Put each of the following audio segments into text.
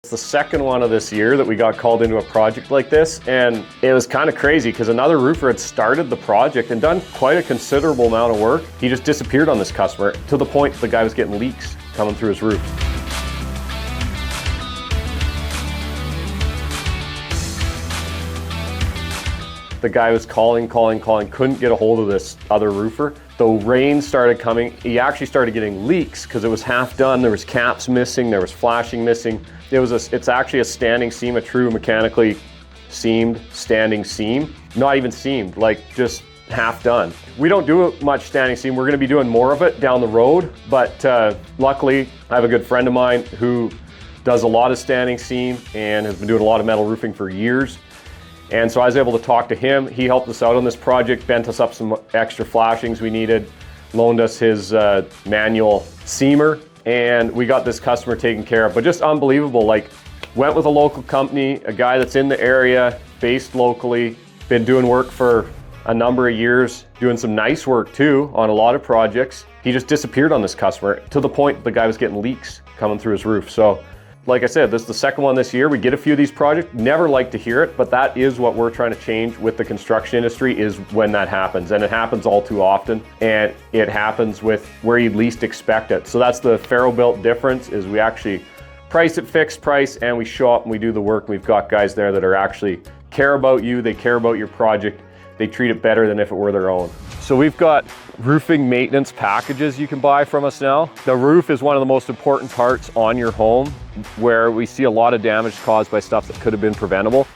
It's the second one of this year that we got called into a project like this, and it was kind of crazy because another roofer had started the project and done quite a considerable amount of work. He just disappeared on this customer to the point the guy was getting leaks coming through his roof. The guy was calling, couldn't get a hold of this other roofer. The rain started coming. He actually started getting leaks because it was half done. There was caps missing, there was flashing missing. It's actually a standing seam, a true mechanically seamed standing seam. Not even seamed, like just half done. We don't do much standing seam. We're gonna be doing more of it down the road, but luckily I have a good friend of mine who does a lot of standing seam and has been doing a lot of metal roofing for years. And so I was able to talk to him. He helped us out on this project, bent us up some extra flashings we needed, loaned us his manual seamer, and we got this customer taken care of. But just unbelievable, like went with a local company, a guy that's in the area, based locally, been doing work for a number of years, doing some nice work too on a lot of projects. He just disappeared on this customer to the point the guy was getting leaks coming through his roof. So like I said, this is the second one this year. We get a few of these projects, never like to hear it, but that is what we're trying to change with the construction industry, is when that happens. And it happens all too often, and it happens with where you'd least expect it. So that's the Farrow Built difference, is we actually price it fixed price and we show up and we do the work. We've got guys there that are actually care about you, they care about your project, they treat it better than if it were their own. So we've got roofing maintenance packages you can buy from us now. The roof is one of the most important parts on your home, where we see a lot of damage caused by stuff that could have been preventable.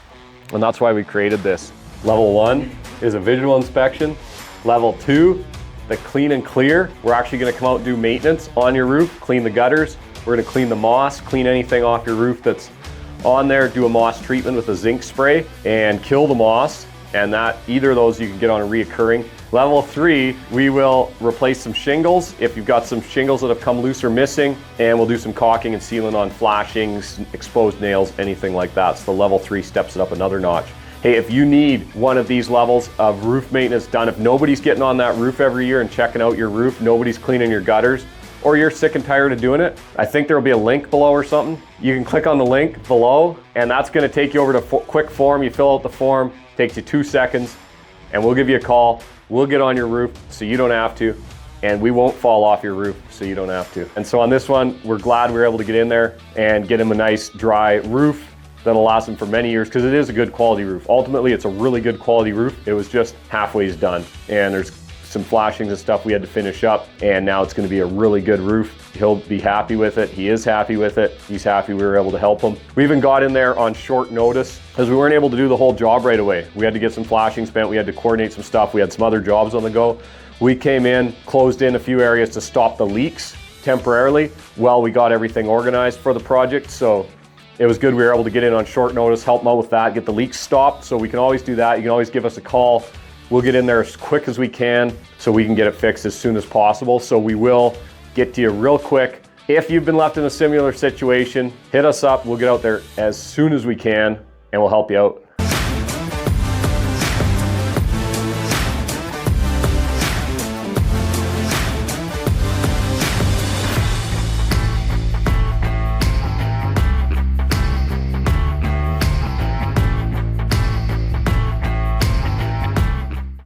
And that's why we created this. Level 1 is a visual inspection. Level 2, the clean and clear. We're actually gonna come out and do maintenance on your roof, clean the gutters. We're gonna clean the moss, clean anything off your roof that's on there, do a moss treatment with a zinc spray and kill the moss. And that, either of those you can get on a reoccurring. Level 3, we will replace some shingles if you've got some shingles that have come loose or missing, and we'll do some caulking and sealing on flashings, exposed nails, anything like that. So the level 3 steps it up another notch. Hey, if you need one of these levels of roof maintenance done, if nobody's getting on that roof every year and checking out your roof, nobody's cleaning your gutters, or you're sick and tired of doing it, I think there'll be a link below or something. You can click on the link below, and that's gonna take you over to a quick form. You fill out the form, takes you 2 seconds, and we'll give you a call. We'll get on your roof so you don't have to, and we won't fall off your roof so you don't have to. And so on this one, we're glad we were able to get in there and get him a nice dry roof that'll last him for many years, because it is a good quality roof. Ultimately, it's a really good quality roof. It was just halfway done, and there's some flashings and stuff we had to finish up, and now it's going to be a really good roof. He'll be happy with it. He is happy with it. He's happy we were able to help him. We even got in there on short notice because we weren't able to do the whole job right away. We had to get some flashing spent. We had to coordinate some stuff. We had some other jobs on the go. We came in, closed in a few areas to stop the leaks temporarily while we got everything organized for the project. So it was good we were able to get in on short notice, help them out with that, get the leaks stopped. So we can always do that. You can always give us a call. We'll get in there as quick as we can so we can get it fixed as soon as possible. So we will get to you real quick. If you've been left in a similar situation, hit us up. We'll get out there as soon as we can, and we'll help you out.